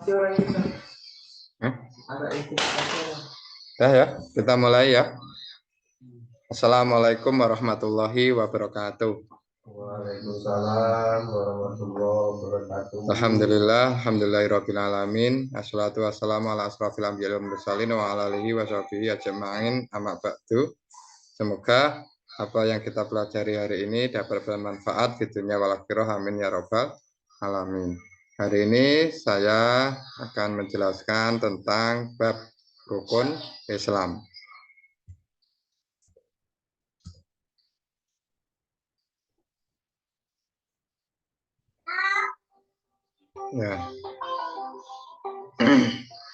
Hah? Ya, kita mulai ya. Assalamualaikum warahmatullahi wabarakatuh. Waalaikumsalam warahmatullahi wabarakatuh. Alhamdulillahirabbil alamin. Assalatu wassalamu ala asrofil anbiya'i wal mursalin wa ala alihi wa sahbihi ajma'in. Amma ba'du. Semoga apa yang kita pelajari hari ini dapat bermanfaat di dunia wal akhirah. Amin ya rabbal alamin. Hari ini saya akan menjelaskan tentang bab rukun Islam. Ya.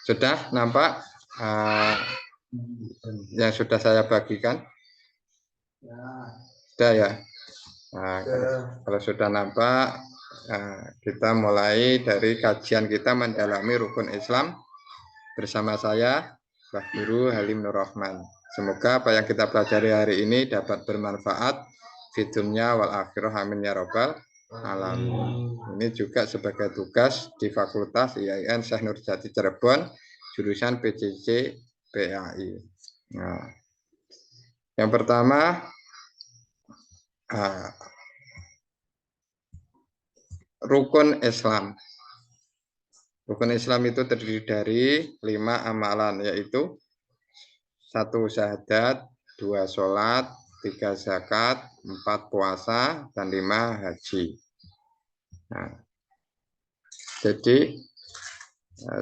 Sudah nampak yang sudah saya bagikan? Sudah ya. Nah, kalau sudah nampak, kita mulai dari kajian kita mendalami rukun Islam bersama saya, Mbah Guru Halim Nur Rahman. Semoga apa yang kita pelajari hari ini dapat bermanfaat di dunia wal akhirah. Amin ya rabbal alamin. Ini juga sebagai tugas di Fakultas IAIN Syekh Nurjati Cirebon, jurusan PCC PAI. Nah, yang pertama, rukun Islam. Rukun Islam itu terdiri dari 5 amalan, yaitu 1 syahadat, 2 sholat, 3 zakat, 4 puasa, dan 5 haji. Nah, jadi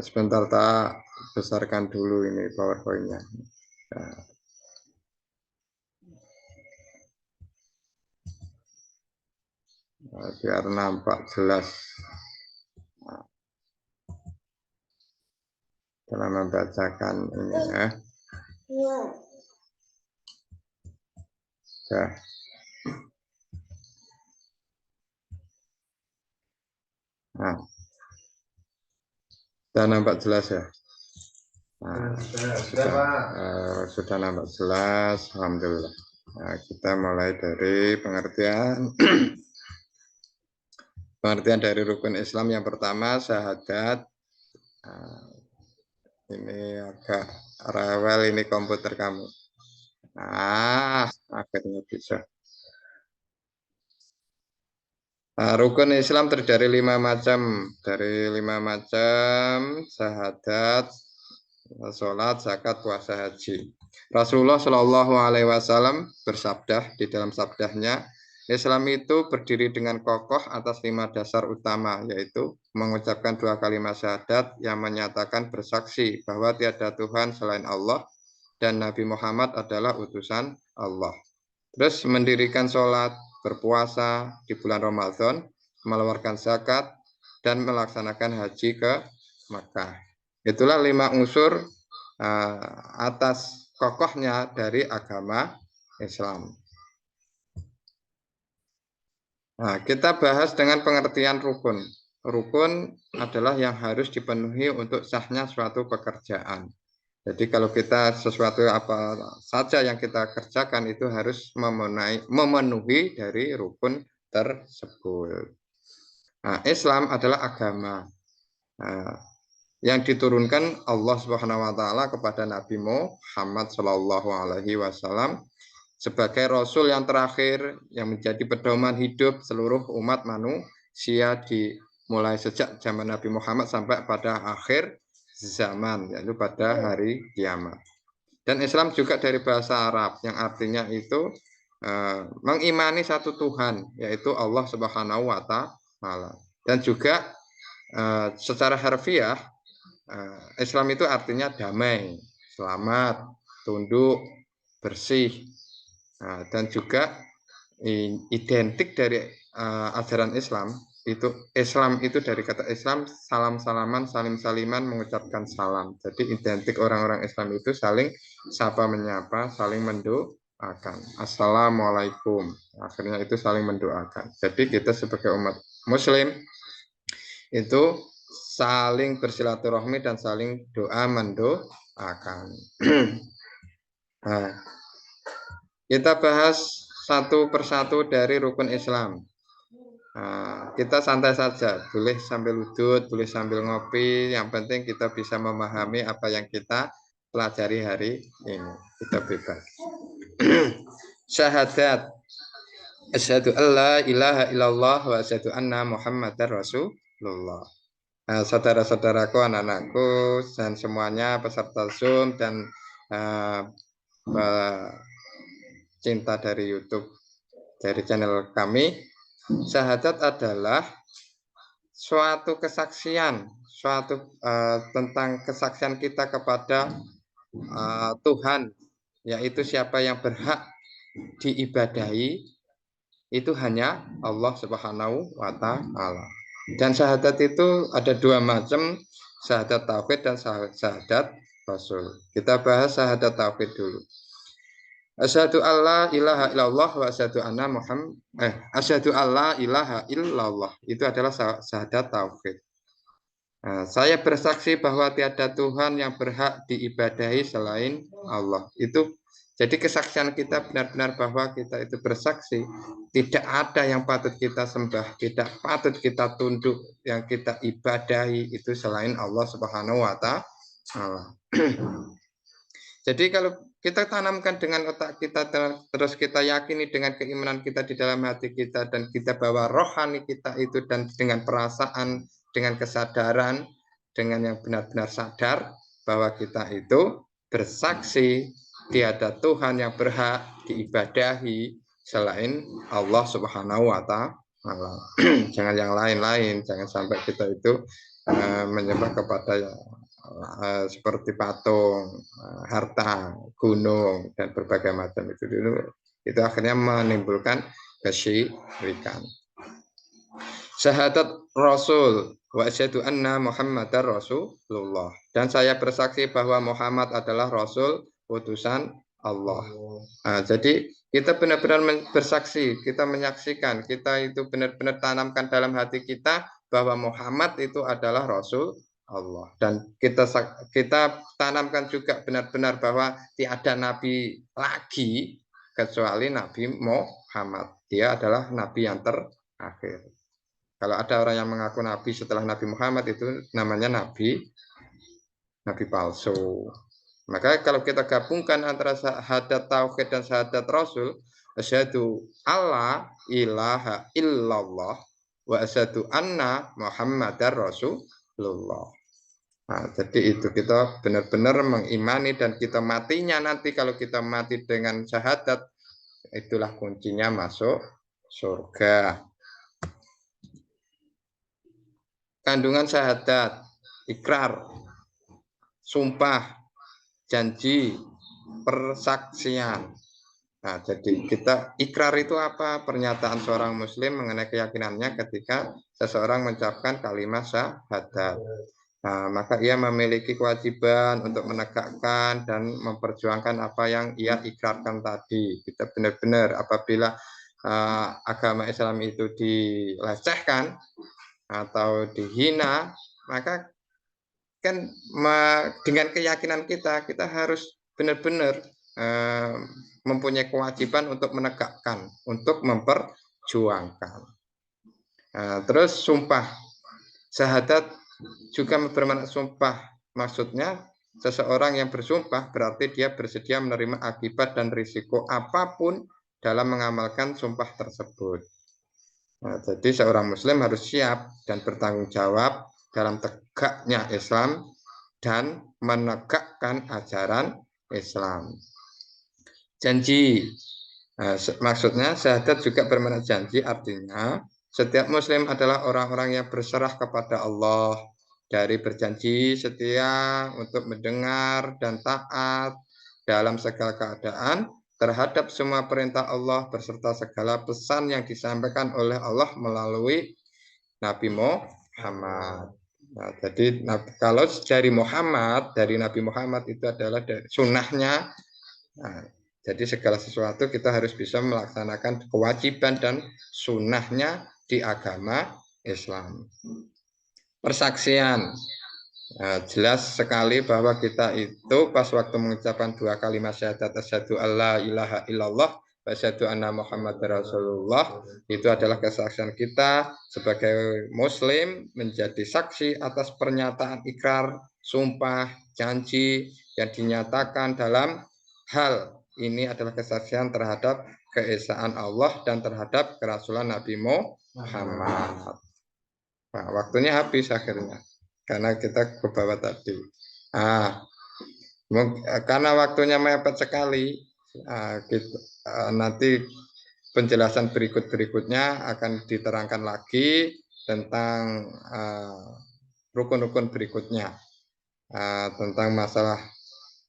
sebentar tak besarkan dulu ini PowerPoint-nya. Biar nampak jelas dalam membacakan ini ya. Ya. Nah, sudah nampak jelas ya. Nah, sudah nampak jelas, alhamdulillah. Nah, kita mulai dari pengertian dari rukun Islam. Yang pertama syahadat. Nah, ini agak rewel ini komputer kamu. Nah, akhirnya bisa. Nah, rukun Islam terdiri dari 5 macam. Dari 5 macam syahadat, sholat, zakat, puasa, haji. Rasulullah Shallallahu Alaihi Wasallam bersabda di dalam sabdanya, Islam itu berdiri dengan kokoh atas 5 dasar utama, yaitu mengucapkan 2 kalimat syahadat yang menyatakan bersaksi bahwa tiada Tuhan selain Allah dan Nabi Muhammad adalah utusan Allah. Terus mendirikan sholat, berpuasa di bulan Ramadan, mengeluarkan zakat, dan melaksanakan haji ke Makkah. Itulah 5 unsur atas kokohnya dari agama Islam. Nah, kita bahas dengan pengertian rukun. Rukun adalah yang harus dipenuhi untuk sahnya suatu pekerjaan. Jadi kalau kita sesuatu apa saja yang kita kerjakan itu harus memenuhi dari rukun tersebut. Nah, Islam adalah agama yang diturunkan Allah Subhanahu wa taala kepada Nabi Muhammad Shallallahu alaihi wasallam sebagai rasul yang terakhir yang menjadi pedoman hidup seluruh umat manusia dimulai sejak zaman Nabi Muhammad sampai pada akhir zaman, yaitu pada hari kiamat. Dan Islam juga dari bahasa Arab yang artinya itu mengimani satu Tuhan, yaitu Allah Subhanahu wa taala. Dan juga secara harfiah Islam itu artinya damai, selamat, tunduk, bersih. Dan juga identik dari ajaran Islam itu dari kata Islam salam-salaman, salim-saliman, mengucapkan salam. Jadi identik orang-orang Islam itu saling sapa menyapa, saling mendoakan. Assalamualaikum. Akhirnya itu saling mendoakan. Jadi kita sebagai umat Muslim itu saling bersilaturahmi dan saling doa mendoakan. Nah, kita bahas satu persatu dari rukun Islam. Kita santai saja, boleh sambil udut, boleh sambil ngopi. Yang penting kita bisa memahami apa yang kita pelajari hari ini. Kita bebas. Syahadat. Asyhadu alla ilaha illallah wa asyhadu anna Muhammadar Rasulullah. Saudara-saudaraku, anak-anakku, dan semuanya peserta Zoom dan cinta dari YouTube, dari channel kami, syahadat adalah suatu kesaksian, tentang kesaksian kita kepada Tuhan, yaitu siapa yang berhak diibadahi itu hanya Allah Subhanahu wa Ta'ala. Dan syahadat itu ada dua macam, syahadat tauhid dan syahadat rasul. Kita bahas syahadat tauhid dulu. Asyhadu alla ilaha illallah wa asyhadu anna Muhammad asyhadu alla ilaha illallah itu adalah syahadat tauhid. Saya bersaksi bahwa tiada Tuhan yang berhak diibadahi selain Allah. Itu jadi kesaksian kita benar-benar bahwa kita itu bersaksi tidak ada yang patut kita sembah, tidak patut kita tunduk, yang kita ibadahi itu selain Allah Subhanahu wa Ta'ala. Jadi kalau kita tanamkan dengan otak kita, terus kita yakini dengan keimanan kita di dalam hati kita, dan kita bawa rohani kita itu, dan dengan perasaan, dengan kesadaran, dengan yang benar-benar sadar bahwa kita itu bersaksi tiada Tuhan yang berhak diibadahi selain Allah Subhanahu wa Ta'ala. Jangan yang lain-lain, jangan sampai kita itu menyembah kepada seperti patung, harta, gunung, dan berbagai macam itu dulu. Itu akhirnya menimbulkan kesyirikan. Syahadat Rasul wa asyhadu anna Muhammadar Rasulullah. Dan saya bersaksi bahwa Muhammad adalah Rasul utusan Allah. Jadi kita benar-benar bersaksi, kita menyaksikan, kita itu benar-benar tanamkan dalam hati kita bahwa Muhammad itu adalah Rasul Allah, dan kita tanamkan juga benar-benar bahwa tiada nabi lagi kecuali Nabi Muhammad. Dia adalah nabi yang terakhir. Kalau ada orang yang mengaku nabi setelah Nabi Muhammad, itu namanya nabi palsu. Maka kalau kita gabungkan antara syahadat tauhid dan syahadat rasul, asyhadu alla ilaha illallah wa asyhadu anna Muhammadar Rasulullah. Jadi itu kita benar-benar mengimani, dan kita matinya nanti kalau kita mati dengan syahadat, itulah kuncinya masuk surga. Kandungan syahadat, ikrar, sumpah, janji, persaksian. Jadi kita ikrar itu apa? Pernyataan seorang muslim mengenai keyakinannya ketika seseorang mengucapkan kalimat syahadat. Maka ia memiliki kewajiban untuk menegakkan dan memperjuangkan apa yang ia ikrarkan tadi. Kita benar-benar apabila agama Islam itu dilecehkan atau dihina, maka kan dengan keyakinan kita harus benar-benar mempunyai kewajiban untuk menegakkan, untuk memperjuangkan. Terus sumpah, syahadat juga bermakna sumpah. Maksudnya seseorang yang bersumpah berarti dia bersedia menerima akibat dan risiko apapun dalam mengamalkan sumpah tersebut. Jadi seorang muslim harus siap dan bertanggung jawab dalam tegaknya Islam dan menegakkan ajaran Islam. Janji, maksudnya syahadat juga bermakna janji, artinya setiap muslim adalah orang-orang yang berserah kepada Allah, dari berjanji setia untuk mendengar dan taat dalam segala keadaan terhadap semua perintah Allah beserta segala pesan yang disampaikan oleh Allah melalui Nabi Muhammad. Jadi kalau dari Nabi Muhammad itu adalah dari sunnahnya. Jadi segala sesuatu kita harus bisa melaksanakan kewajiban dan sunnahnya di agama Islam. Persaksian, jelas sekali bahwa kita itu pas waktu mengucapkan dua kalimat syahadat asyhadu alla ilaha illallah asyhadu anna Muhammad Rasulullah, itu adalah kesaksian kita sebagai muslim menjadi saksi atas pernyataan ikrar, sumpah, janji yang dinyatakan dalam hal ini adalah kesaksian terhadap keesaan Allah dan terhadap kerasulan Nabi Muhammad. Nah, waktunya habis akhirnya karena kita ke bawah tadi. Karena waktunya mepet sekali, nanti penjelasan berikutnya akan diterangkan lagi tentang rukun-rukun berikutnya, tentang masalah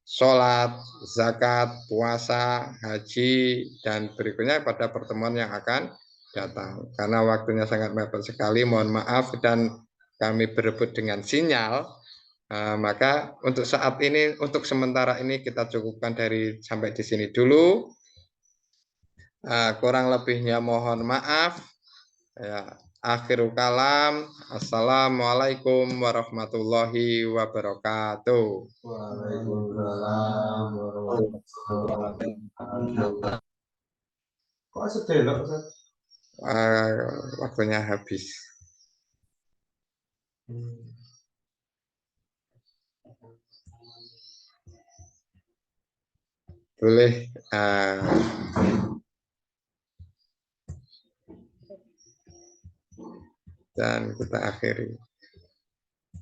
sholat, zakat, puasa, haji, dan berikutnya pada pertemuan yang akan datang. Karena waktunya sangat mepet sekali, mohon maaf, dan kami berebut dengan sinyal, maka untuk saat ini, untuk sementara ini kita cukupkan sampai di sini dulu. Kurang lebihnya mohon maaf. Ya, akhirul kalam. Assalamualaikum warahmatullahi wabarakatuh. Waalaikumsalam warahmatullahi wabarakatuh. Kok sedelok, Ustaz? Waktunya habis. Boleh. Dan kita akhiri.